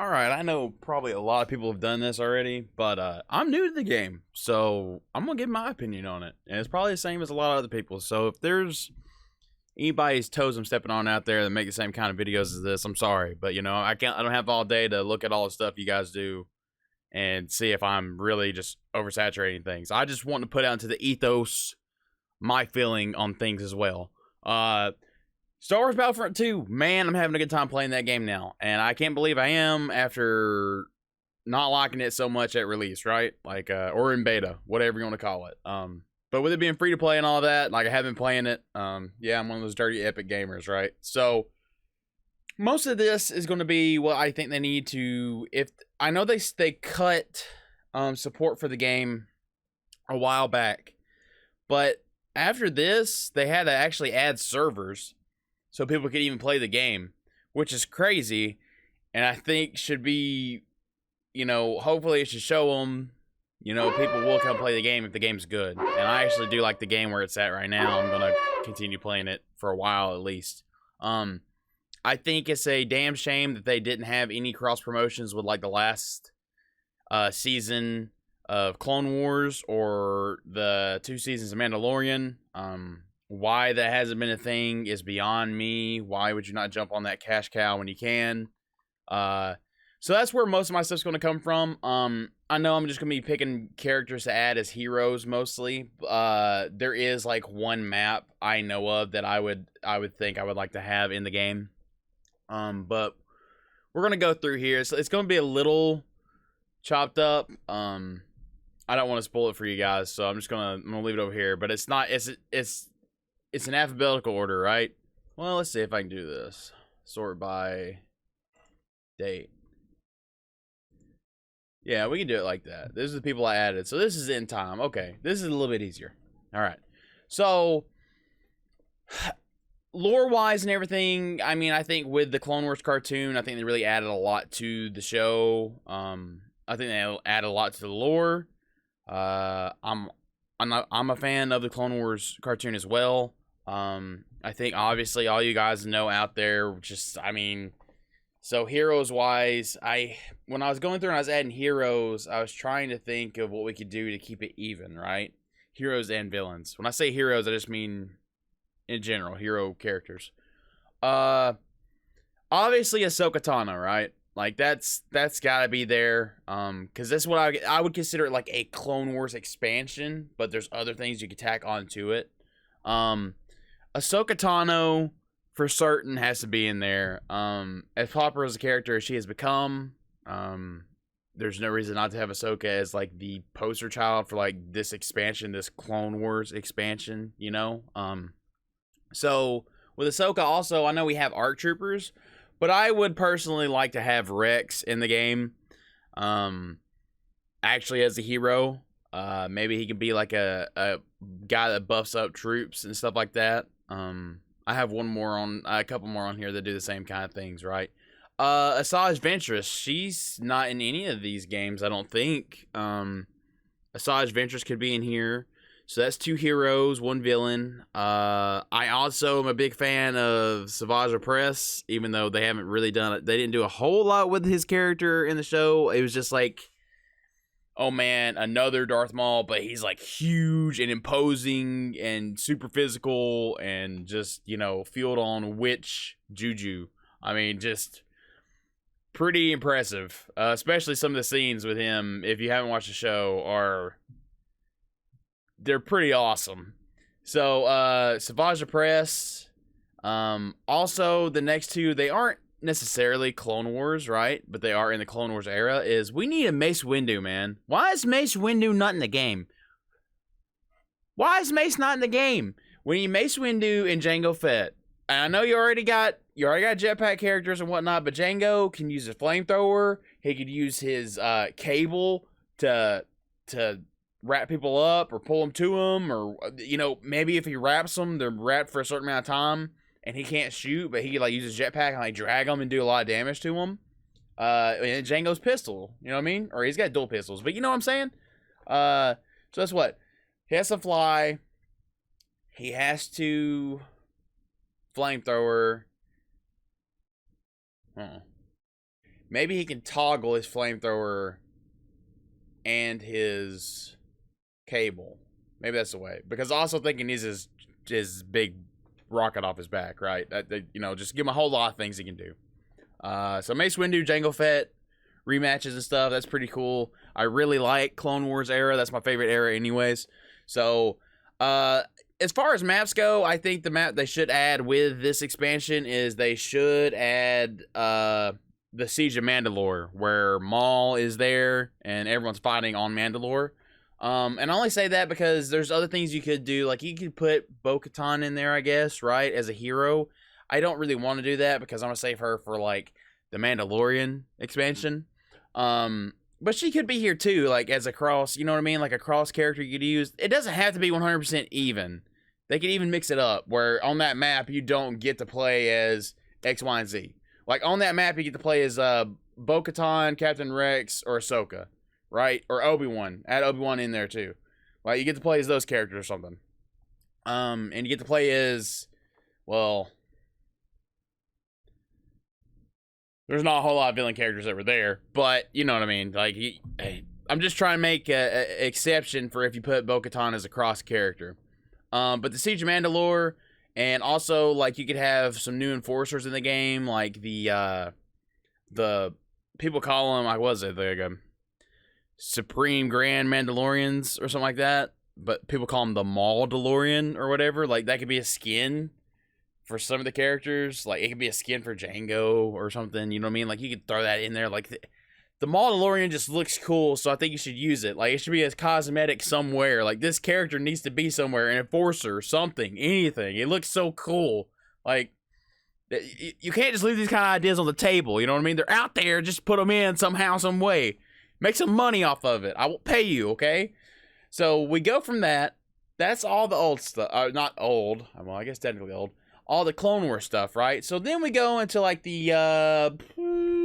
All right, I know probably a lot of people have done this already, but I'm new to the game, so I'm gonna give my opinion on it, and it's probably the same as a lot of other people. So if there's anybody's toes I'm stepping on out there that make the same kind of videos as this, I'm sorry, but I don't have all day to look at all the stuff you guys do and see if I'm really just oversaturating things. I just want to put out into the ethos my feeling on things as well. Star Wars Battlefront 2, man, I'm having a good time playing that game now. And I can't believe I am after not liking it so much at release, right? Like, or in beta, whatever you want to call it. But with it being free to play and all that, like I have been playing it. Yeah, I'm one of those dirty epic gamers, right? So most of this is going to be what I think they need to. If I know they cut support for the game a while back, but after this, they had to actually add servers so people could even play the game, which is crazy, and I think should be, hopefully it should show them, people will come play the game if the game's good. And I actually do like the game where it's at right now. I'm gonna continue playing it for a while at least. I think it's a damn shame that they didn't have any cross promotions with like the last season of Clone Wars or the 2 seasons of Mandalorian. Why that hasn't been a thing is beyond me. Why would you not jump on that cash cow when you can? So that's where most of my stuff's going to come from. I know I'm just going to be picking characters to add as heroes mostly. There is like one map I know of that I would think I would like to have in the game. But we're going to go through here. So it's going to be a little chopped up. I don't want to spoil it for you guys, so I'm gonna leave it over here. But it's not. It's an alphabetical order, right? Well, let's see if I can do this. Sort by date. Yeah, we can do it like that. This is the people I added. So this is in time. Okay, this is a little bit easier. All right. So lore-wise and everything, I mean, I think with the Clone Wars cartoon, I think they really added a lot to the show. I think they added a lot to the lore. I'm a fan of the Clone Wars cartoon as well. I think obviously all you guys know out there, so heroes wise, when I was going through and I was adding heroes, I was trying to think of what we could do to keep it even, right? Heroes and villains. When I say heroes, I just mean in general, hero characters. Obviously Ahsoka Tano, right? Like that's gotta be there. Cause that's what I would consider it like a Clone Wars expansion, but there's other things you could tack onto it. Ahsoka Tano for certain has to be in there. As popular as a character as she has become, there's no reason not to have Ahsoka as like the poster child for like this expansion, this Clone Wars expansion, So with Ahsoka also, I know we have ARC Troopers, but I would personally like to have Rex in the game. Actually as a hero. Maybe he can be like a guy that buffs up troops and stuff like that. I have a couple more on here that do the same kind of things, right? Asajj Ventress, she's not in any of these games, I don't think. Asajj Ventress could be in here. So that's 2 heroes, 1 villain. I also am a big fan of Savage Opress, even though they haven't really done it. They didn't do a whole lot with his character in the show. It was just like, oh man, another Darth Maul, but he's like huge and imposing and super physical and just, fueled on witch juju. I mean, just pretty impressive. Especially some of the scenes with him, if you haven't watched the show, they're pretty awesome. So, Savage Opress. Also, the next 2, they aren't necessarily Clone Wars, right? But they are in the Clone Wars era. We need a Mace Windu, man. Why is Mace Windu not in the game? Why is Mace not in the game? We need Mace Windu and Jango Fett. And I know you already got jetpack characters and whatnot, but Jango can use a flamethrower. He could use his cable to wrap people up or pull them to him, or maybe if he wraps them, they're wrapped for a certain amount of time and he can't shoot, but he could like use his jetpack and like drag them and do a lot of damage to them. And Django's pistol, you know what I mean? Or he's got dual pistols, but you know what I'm saying? So that's what he has to fly. He has to flamethrower. maybe he can toggle his flamethrower and his cable. Maybe that's the way. Because also thinking he's his big rocket off his back, right? Just give him a whole lot of things he can do. So Mace Windu, Jango Fett, rematches and stuff. That's pretty cool. I really like Clone Wars era. That's my favorite era anyways. So, as far as maps go, I think the map they should add with this expansion is they should add the Siege of Mandalore, where Maul is there and everyone's fighting on Mandalore. And I only say that because there's other things you could do. Like, you could put Bo-Katan in there, I guess, right, as a hero. I don't really want to do that because I'm going to save her for, like, the Mandalorian expansion. But she could be here, too, like, as a cross, you know what I mean? Like, a cross character you could use. It doesn't have to be 100% even. They could even mix it up, where on that map, you don't get to play as X, Y, and Z. Like, on that map, you get to play as Bo-Katan, Captain Rex, or Ahsoka. Right? Or Obi-Wan. Add Obi-Wan in there too. Like, you get to play as those characters or something. And you get to play as, well, there's not a whole lot of villain characters that were there, but you know what I mean. Like, I'm just trying to make an exception for if you put Bo-Katan as a cross character. But the Siege of Mandalore, and also, like, you could have some new enforcers in the game, like the people call them, like, what is it? There you go. Supreme Grand Mandalorians or something like that, but people call them the Maul-Dalorian or whatever. Like, that could be a skin for some of the characters. Like, it could be a skin for Jango or something, you know what I mean? Like, you could throw that in there. Like, the Maul-Dalorian just looks cool, so I think you should use it. Like, it should be a cosmetic somewhere. Like, this character needs to be somewhere, an enforcer, something, anything. It looks so cool. Like, you can't just leave these kind of ideas on the table, you know what I mean? They're out there, just put them in somehow, some way. Make some money off of it. I will pay you, okay? So we go from that. That's all the old stuff. Not old. Well, I guess technically old. All the Clone Wars stuff, right? So then we go into, like, the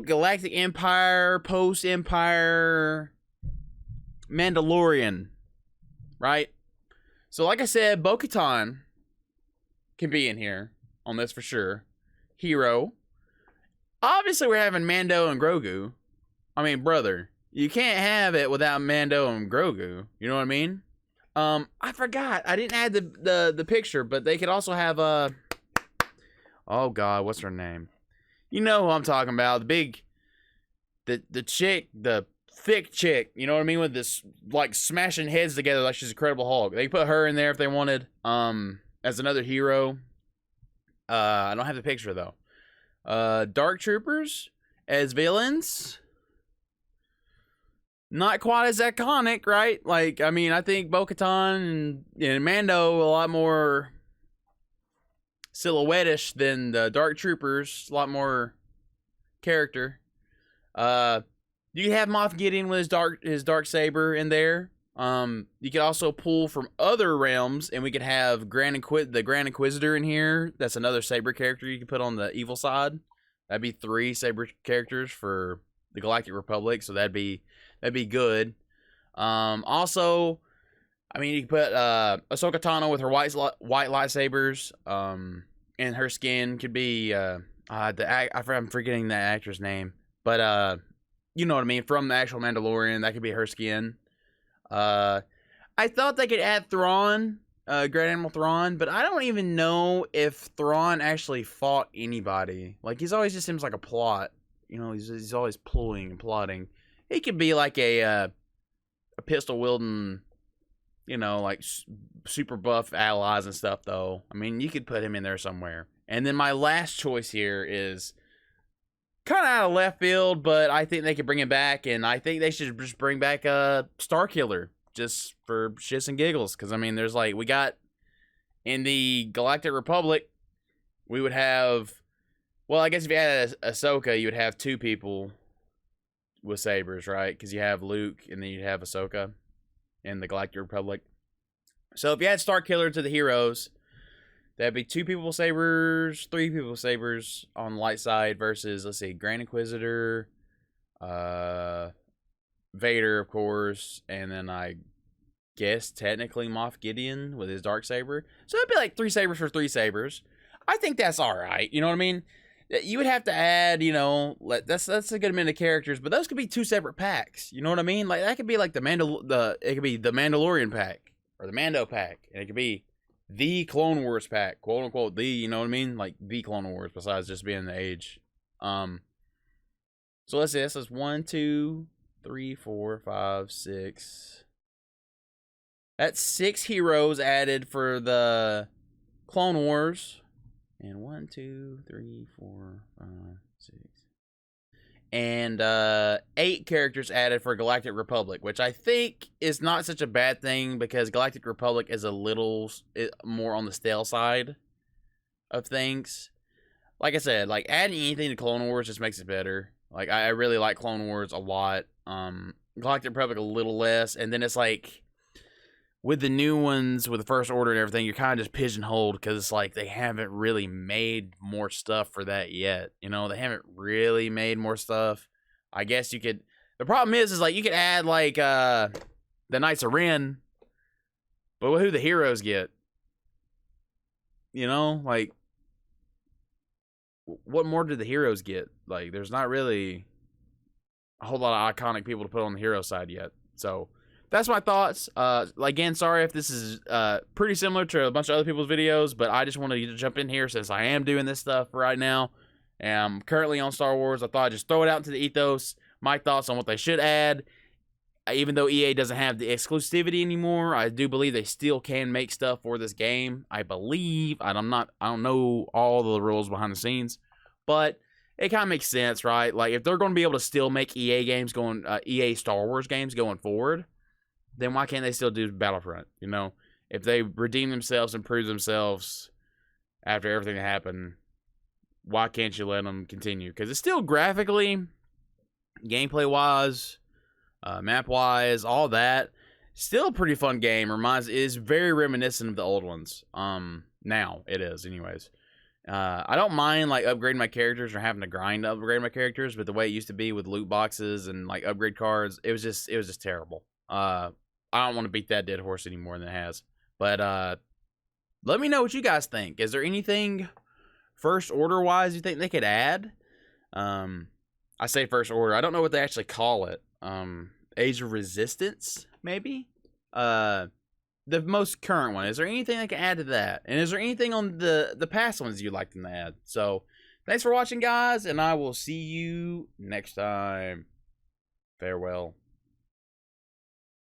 Galactic Empire, Post-Empire, Mandalorian, right? So like I said, Bo-Katan can be in here on this for sure. Hero. Obviously, we're having Mando and Grogu. I mean, brother. You can't have it without Mando and Grogu. You know what I mean? I forgot. I didn't add the picture, but they could also have oh God, what's her name? You know who I'm talking about? The big, the chick, the thick chick. You know what I mean? With this, like, smashing heads together like she's Incredible Hulk. They put her in there if they wanted. As another hero. I don't have the picture though. Dark Troopers as villains. Not quite as iconic, right? Like, I mean, I think Bo-Katan and Mando a lot more silhouette-ish than the Dark Troopers. A lot more character. You can have Moff Gideon with his dark saber in there. You could also pull from other realms, and we could have the Grand Inquisitor in here. That's another saber character you could put on the evil side. That'd be 3 saber characters for the Galactic Republic, so that'd be good. Also, I mean, you can put Ahsoka Tano with her white lightsabers. And her skin could be I'm forgetting the actor's name, but you know what I mean, from the actual Mandalorian. That could be her skin. I thought they could add Thrawn, Grand Admiral Thrawn, but I don't even know if Thrawn actually fought anybody. Like, he's always just seems like a plot. You know, he's always pulling and plotting. He could be like a pistol wielding, you know, like super buff allies and stuff, though. I mean, you could put him in there somewhere. And then my last choice here is kind of out of left field, but I think they could bring him back, and I think they should just bring back Starkiller just for shits and giggles. Because, I mean, there's like, we got in the Galactic Republic, we would have, well, I guess if you had Ahsoka, you would have 2 people with sabers, right? Because you have Luke, and then you'd have Ahsoka in the Galactic Republic. So if you add Starkiller to the heroes, that'd be 2 people with sabers, 3 people with sabers on the light side versus, let's see, Grand Inquisitor, Vader, of course, and then I guess technically Moff Gideon with his dark saber. So it'd be like 3 sabers for 3 sabers. I think that's all right. You know what I mean? You would have to add, you know, like that's a good amount of characters, but those could be 2 separate packs. You know what I mean? Like that could be like it could be the Mandalorian pack or the Mando pack, and it could be the Clone Wars pack, quote unquote the. You know what I mean? Like the Clone Wars, besides just being the age. So let's see. This is 1, 2, 3, 4, 5, 6. That's 6 heroes added for the Clone Wars. And 1, 2, 3, 4, 5, 6. And 8 characters added for Galactic Republic, which I think is not such a bad thing because Galactic Republic is a little more on the stale side of things. Like I said, like adding anything to Clone Wars just makes it better. Like I really like Clone Wars a lot. Galactic Republic a little less, and then it's like with the new ones, with the First Order and everything, you're kind of just pigeonholed because it's like they haven't really made more stuff for that yet. You know, they haven't really made more stuff. I guess you could. The problem is like you could add like the Knights of Ren, but who the heroes get? You know, like what more do the heroes get? Like, there's not really a whole lot of iconic people to put on the hero side yet. So that's my thoughts. Again, sorry if this is pretty similar to a bunch of other people's videos, but I just wanted to jump in here since I am doing this stuff right now. And I'm currently on Star Wars. I thought I'd just throw it out into the ethos. My thoughts on what they should add. Even though EA doesn't have the exclusivity anymore, I do believe they still can make stuff for this game. I believe. I don't know all the rules behind the scenes, but it kind of makes sense, right? Like if they're going to be able to still make EA games EA Star Wars games going forward, then why can't they still do Battlefront? You know, if they redeem themselves and prove themselves after everything that happened, why can't you let them continue? Because it's still graphically, gameplay-wise, map-wise, all that, still a pretty fun game. Is very reminiscent of the old ones. Now it is, anyways. I don't mind like upgrading my characters or having to grind to upgrade my characters, but the way it used to be with loot boxes and like upgrade cards, it was just terrible. I don't want to beat that dead horse any more than it has. But let me know what you guys think. Is there anything First Order wise you think they could add? I say First Order. I don't know what they actually call it. Age of Resistance, maybe? The most current one. Is there anything I can add to that? And is there anything on the past ones you'd like them to add? So, thanks for watching, guys, and I will see you next time. Farewell.